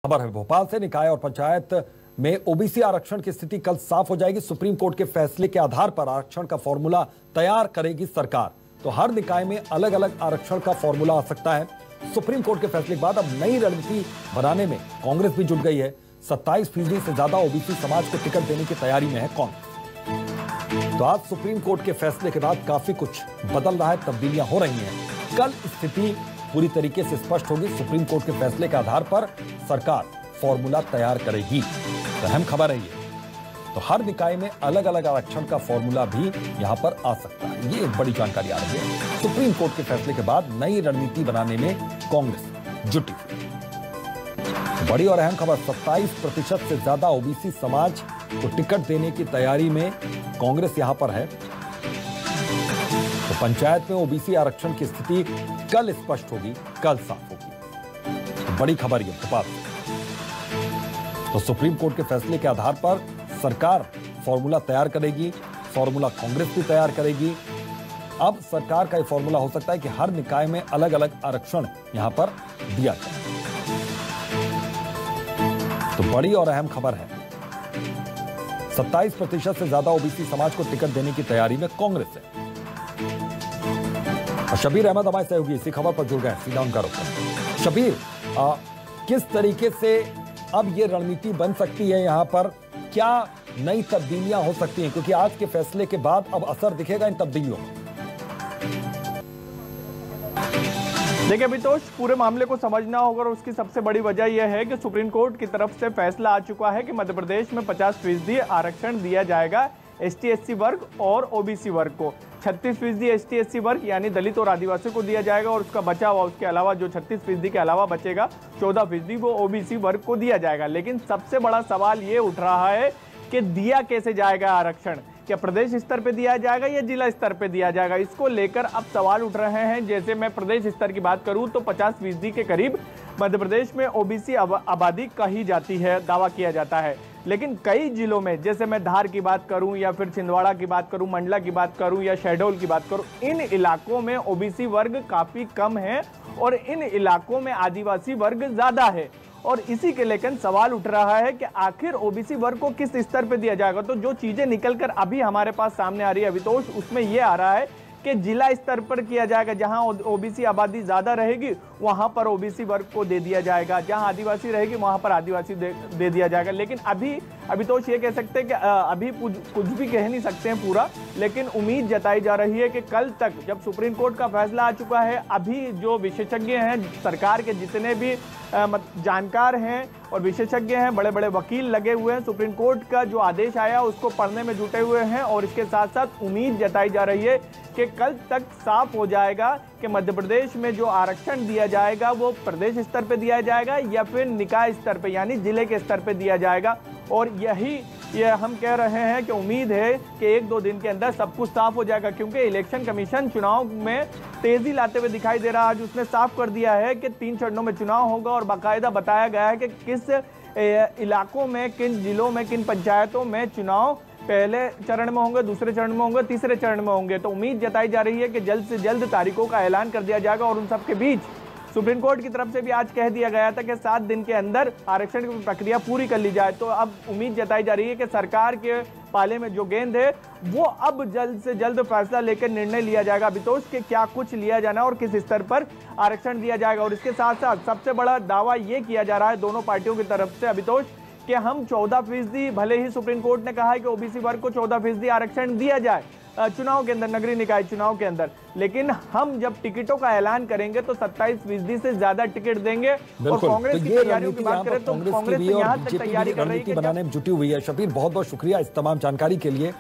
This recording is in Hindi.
खबर है भोपाल से। निकाय और पंचायत में ओबीसी आरक्षण की स्थिति कल साफ हो जाएगी। सुप्रीम कोर्ट के फैसले के आधार पर आरक्षण का फॉर्मूला तैयार करेगी सरकार। तो हर निकाय में अलग अलग आरक्षण का फॉर्मूला आ सकता है। सुप्रीम कोर्ट के फैसले के बाद अब नई रणनीति बनाने में कांग्रेस भी जुट गई है। 27% से ज्यादा ओबीसी समाज को टिकट देने की तैयारी में है कांग्रेस। तो आज सुप्रीम कोर्ट के फैसले के बाद काफी कुछ बदल रहा है, तब्दीलियां हो रही हैं। कल स्थिति पूरी तरीके से स्पष्ट होगी। सुप्रीम कोर्ट के फैसले के आधार पर सरकार फॉर्मूला तैयार करेगी। तो अहम खबर है ये। तो हर निकाय में अलग अलग आरक्षण का फॉर्मूला भी यहां पर आ सकता है। ये एक बड़ी जानकारी आ रही है। सुप्रीम कोर्ट के फैसले के बाद नई रणनीति बनाने में कांग्रेस जुटी हुई। बड़ी और अहम खबर, 27% से ज्यादा ओबीसी समाज को टिकट देने की तैयारी में कांग्रेस यहां पर है। तो पंचायत में ओबीसी आरक्षण की स्थिति कल स्पष्ट होगी, कल साफ होगी। तो बड़ी खबर ये भोपाल से। तो सुप्रीम कोर्ट के फैसले के आधार पर सरकार फॉर्मूला तैयार करेगी। फॉर्मूला कांग्रेस भी तैयार करेगी। अब सरकार का यह फॉर्मूला हो सकता है कि हर निकाय में अलग अलग आरक्षण यहां पर दिया जाए। तो बड़ी और अहम खबर है, 27% से ज्यादा ओबीसी समाज को टिकट देने की तैयारी में कांग्रेस है। शबीर अहमद हमारे सहयोगी इसी खबर पर जुड़ गए, सीधा उनका रुख। शबीर, किस तरीके से अब ये रणनीति बन सकती है, यहां पर क्या नई तब्दीलियां हो सकती हैं, क्योंकि आज के फैसले के बाद अब असर दिखेगा इन तब्दीलियों में? देखिए अभितोष, पूरे मामले को समझना होगा और उसकी सबसे बड़ी वजह यह है कि सुप्रीम कोर्ट की तरफ से फैसला आ चुका है कि मध्य प्रदेश में 50% आरक्षण दिया जाएगा एसटी एससी वर्ग और ओबीसी वर्ग को। 36% एसटी एससी वर्ग यानी दलित और आदिवासी को दिया जाएगा और उसका बचा हुआ, उसके अलावा जो 36% के अलावा बचेगा 14% वो ओबीसी वर्ग को दिया जाएगा। लेकिन सबसे बड़ा सवाल ये उठ रहा है कि दिया कैसे जाएगा आरक्षण? क्या प्रदेश स्तर पे दिया जाएगा या जिला स्तर पे दिया जाएगा? इसको लेकर अब सवाल उठ रहे हैं। जैसे मैं प्रदेश स्तर की बात करूं तो 50% के करीब मध्य प्रदेश में ओबीसी आबादी कही जाती है, दावा किया जाता है। लेकिन कई जिलों में, जैसे मैं धार की बात करूं या फिर छिंदवाड़ा की बात करूं, मंडला की बात करूं या शहडोल की बात करूं, इन इलाकों में ओबीसी वर्ग काफी कम है और इन इलाकों में आदिवासी वर्ग ज्यादा है। और इसी के लेकर सवाल उठ रहा है कि आखिर ओबीसी वर्ग को किस स्तर पे दिया जाएगा। तो जो चीजें निकलकर अभी हमारे पास सामने आ रही है अभितोष, उसमें यह आ रहा है कि जिला स्तर पर किया जाएगा। जहां ओबीसी आबादी ज्यादा रहेगी वहां पर ओबीसी वर्ग को दे दिया जाएगा, जहां आदिवासी रहेगी वहां पर आदिवासी दे दिया जाएगा। लेकिन अभी तो ये कह सकते हैं कि अभी कुछ भी कह नहीं सकते हैं पूरा, लेकिन उम्मीद जताई जा रही है कि कल तक जब सुप्रीम कोर्ट का फैसला आ चुका है, अभी जो विशेषज्ञ हैं, सरकार के जितने भी जानकार हैं और विशेषज्ञ हैं, बड़े बड़े वकील लगे हुए हैं, सुप्रीम कोर्ट का जो आदेश आया उसको पढ़ने में जुटे हुए हैं। और इसके साथ साथ उम्मीद जताई जा रही है कि कल तक साफ हो जाएगा कि मध्य प्रदेश में जो आरक्षण दिया जाएगा वो प्रदेश स्तर पे दिया जाएगा या फिर निकाय स्तर पे यानी जिले के स्तर पे दिया जाएगा। और ये हम कह रहे हैं कि उम्मीद है कि 1-2 दिन के अंदर सब कुछ साफ हो जाएगा, क्योंकि इलेक्शन कमीशन चुनाव में तेजी लाते हुए दिखाई दे रहा है। आज उसने साफ कर दिया है कि 3 चरणों में चुनाव होगा और बाकायदा बताया गया है कि किस इलाकों में, किन जिलों में, किन पंचायतों में चुनाव पहले चरण में होंगे, दूसरे चरण में होंगे, तीसरे चरण में होंगे। तो उम्मीद जताई जा रही है कि जल्द से जल्द तारीखों का ऐलान कर दिया जाएगा। और उन सबके बीच सुप्रीम कोर्ट की तरफ से भी आज कह दिया गया था कि 7 दिन के अंदर आरक्षण की प्रक्रिया पूरी कर ली जाए। तो अब उम्मीद जताई जा रही है कि सरकार के पाले में जो गेंद है वो अब जल्द से जल्द फैसला लेकर निर्णय लिया जाएगा अभितोष कि क्या कुछ लिया जाना और किस स्तर पर आरक्षण दिया जाएगा। और इसके साथ साथ सबसे बड़ा दावा ये किया जा रहा है दोनों पार्टियों की तरफ से अभितोष कि हम 14%, भले ही सुप्रीम कोर्ट ने कहा है कि ओबीसी वर्ग को 14% आरक्षण दिया जाए चुनाव के अंदर, नगरीय निकाय चुनाव के अंदर, लेकिन हम जब टिकटों का ऐलान करेंगे तो 27% से ज्यादा टिकट देंगे। और कांग्रेस की तैयारियों की बात करें तो कांग्रेस यहाँ तक तैयारी कर रही है, बनाने में जुटी हुई है। शबीर, बहुत बहुत शुक्रिया इस तमाम जानकारी के लिए।